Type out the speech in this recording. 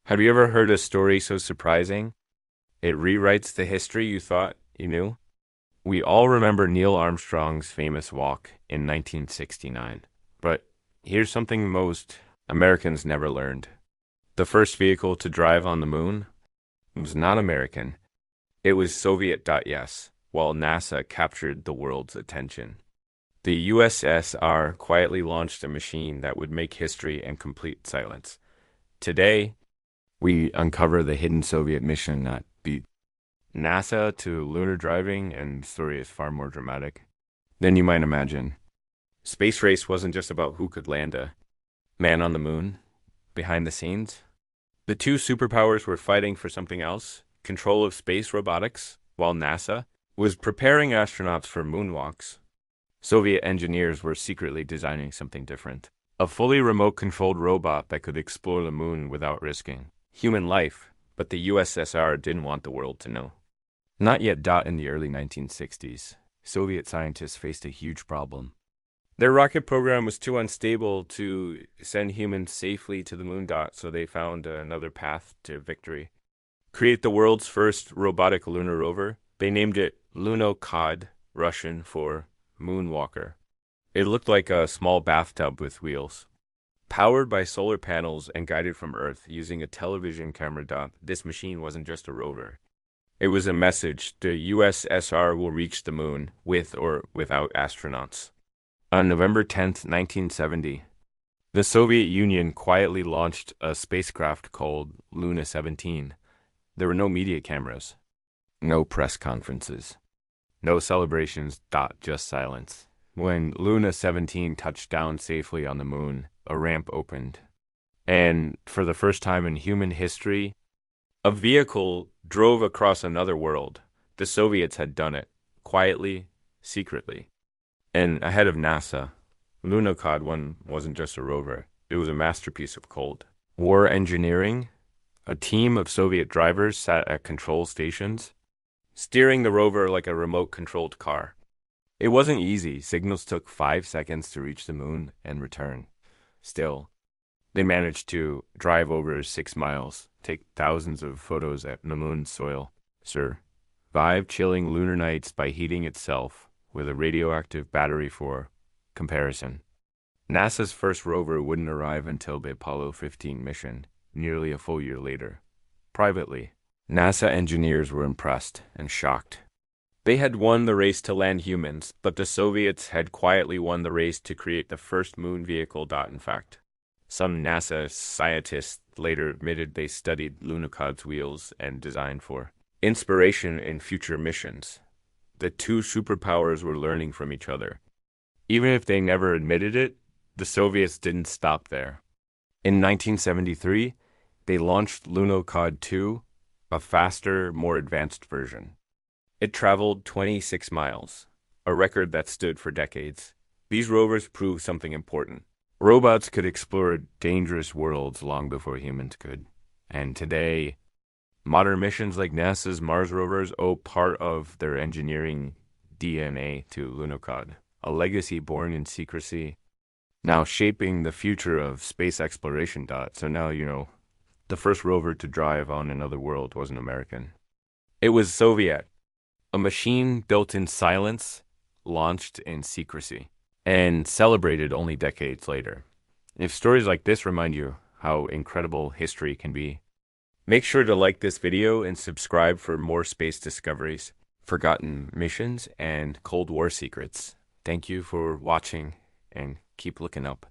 Have you ever heard a story so surprising it rewrites the history you thought you knew? We all remember Neil Armstrong's famous walk in 1969. But here's something most Americans never learned. The first vehicle to drive on the moon was not American. It was Soviet.Yes, while NASA captured the world's attention. The USSR quietly launched a machine that would make history in complete silence. Today, we uncover the hidden Soviet mission that beat NASA to lunar driving, and the story is far more dramatic than you might imagine. Space race wasn't just about who could land a man on the moon. Behind the scenes, the two superpowers were fighting for something else, control of space robotics, while NASA was preparing astronauts for moonwalks. Soviet engineers were secretly designing something different. A fully remote-controlled robot that could explore the moon without risking human life, but the USSR didn't want the world to know. Not yet. In the early 1960s, Soviet scientists faced a huge problem. Their rocket program was too unstable to send humans safely to the moon. So they found another path to victory. Create the world's first robotic lunar rover. They named it Lunokhod, Russian for moonwalker. It looked like a small bathtub with wheels. Powered by solar panels and guided from Earth using a television camera. This machine wasn't just a rover. It was a message: the USSR will reach the moon with or without astronauts. On November 10th, 1970, the Soviet Union quietly launched a spacecraft called Luna 17. There were no media cameras, no press conferences, no celebrations. Just silence. When Luna 17 touched down safely on the moon, a ramp opened. And for the first time in human history, a vehicle drove across another world. The Soviets had done it, quietly, secretly. And ahead of NASA, Lunokhod one wasn't just a rover. It was a masterpiece of Cold War engineering. A team of Soviet drivers sat at control stations, steering the rover like a remote-controlled car. It wasn't easy. Signals took 5 seconds to reach the moon and return. Still, they managed to drive over 6 miles, take thousands of photos at the moon's soil, survive chilling lunar nights by heating itself with a radioactive battery for comparison. NASA's first rover wouldn't arrive until the Apollo 15 mission, nearly a full year later. Privately, NASA engineers were impressed and shocked. They had won the race to land humans, but the Soviets had quietly won the race to create the first moon vehicle. In fact, some NASA scientists later admitted they studied Lunokhod's wheels and design for inspiration in future missions. The two superpowers were learning from each other. Even if they never admitted it, the Soviets didn't stop there. In 1973, they launched Lunokhod 2, a faster, more advanced version. It traveled 26 miles, a record that stood for decades. These rovers proved something important. Robots could explore dangerous worlds long before humans could. And today, modern missions like NASA's Mars rovers owe part of their engineering DNA to Lunokhod, a legacy born in secrecy, now shaping the future of space exploration. So now you know the first rover to drive on another world wasn't American. It was Soviet. A machine built in silence, launched in secrecy, and celebrated only decades later. If stories like this remind you how incredible history can be, make sure to like this video and subscribe for more space discoveries, forgotten missions, and Cold War secrets. Thank you for watching, and keep looking up.